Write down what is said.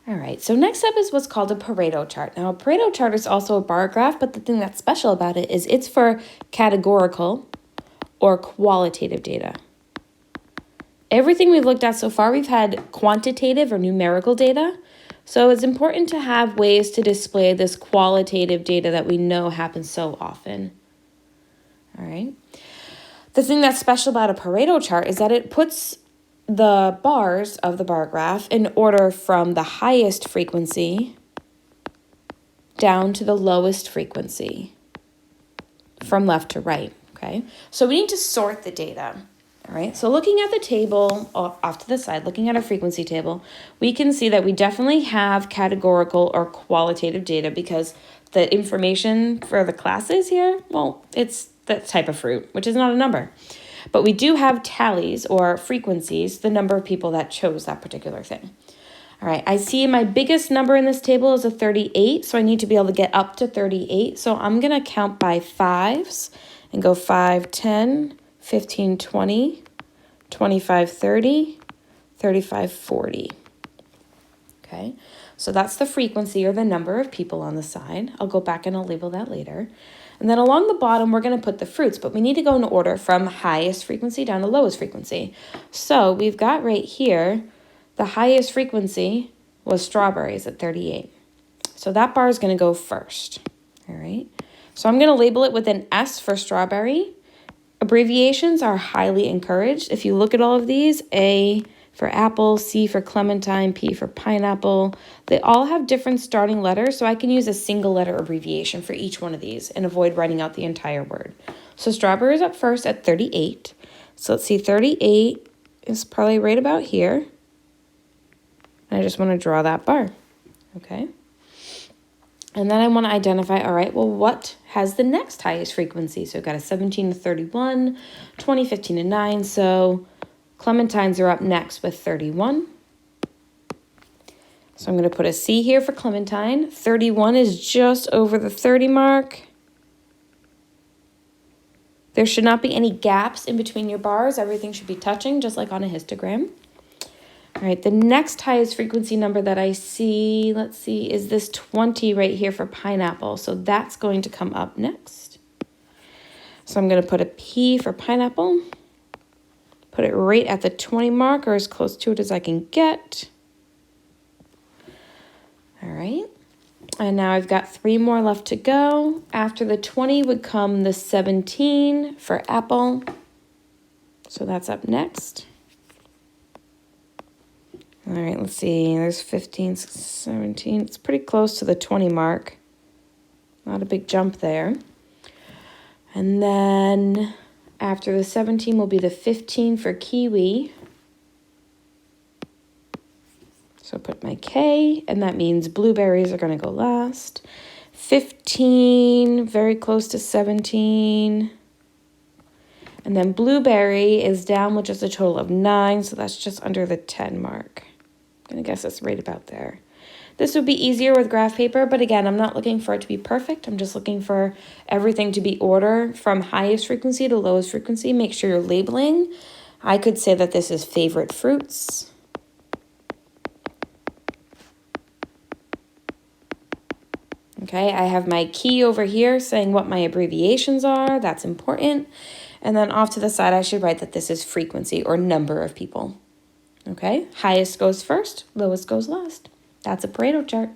All right, so next up is what's called a Pareto chart. Now, a Pareto chart is also a bar graph, but the thing that's special about it is it's for categorical or qualitative data. Everything we've looked at so far, we've had quantitative or numerical data. So it's important to have ways to display this qualitative data that we know happens so often. All right. The thing that's special about a Pareto chart is that it puts the bars of the bar graph in order from the highest frequency down to the lowest frequency from left to right, okay? So we need to sort the data, all right? So looking at the table off to the side, looking at our frequency table, we can see that we definitely have categorical or qualitative data because the information for the classes here, well, it's the type of fruit, which is not a number. But we do have tallies or frequencies, the number of people that chose that particular thing. All right, I see my biggest number in this table is a 38, so I need to be able to get up to 38. So I'm going to count by fives and go 5, 10, 15, 20, 25, 30, 35, 40. Okay, so that's the frequency or the number of people on the side. I'll go back and I'll label that later. And then along the bottom, we're going to put the fruits, but we need to go in order from highest frequency down to lowest frequency. So we've got right here, the highest frequency was strawberries at 38. So that bar is going to go first. All right. So I'm going to label it with an S for strawberry. Abbreviations are highly encouraged. If you look at all of these, A for apple, C for clementine, P for pineapple. They all have different starting letters, so I can use a single letter abbreviation for each one of these and avoid writing out the entire word. So strawberry is up first at 38. So let's see, 38 is probably right about here. And I just want to draw that bar, okay? And then I want to identify, all right, well, what has the next highest frequency? So I've got a 17 to 31, 20, 15 to 9, so clementines are up next with 31. So I'm going to put a C here for clementine. 31 is just over the 30 mark. There should not be any gaps in between your bars. Everything should be touching, just like on a histogram. All right, the next highest frequency number that I see, let's see, is this 20 right here for pineapple. So that's going to come up next. So I'm going to put a P for pineapple. Put it right at the 20 mark or as close to it as I can get. All right. And now I've got 3 more left to go. After the 20 would come the 17 for apple. So that's up next. All right, let's see. There's 15, 17. It's pretty close to the 20 mark. Not a big jump there. And then after the 17 will be the 15 for kiwi. So put my K, and that means blueberries are going to go last. 15, very close to 17. And then blueberry is down with just a total of 9, so that's just under the 10 mark. I'm going to guess that's right about there. This would be easier with graph paper, but again, I'm not looking for it to be perfect. I'm just looking for everything to be order from highest frequency to lowest frequency. Make sure you're labeling. I could say that this is favorite fruits. Okay, I have my key over here saying what my abbreviations are. That's important. And then off to the side, I should write that this is frequency or number of people. Okay, highest goes first, lowest goes last. That's a Pareto chart.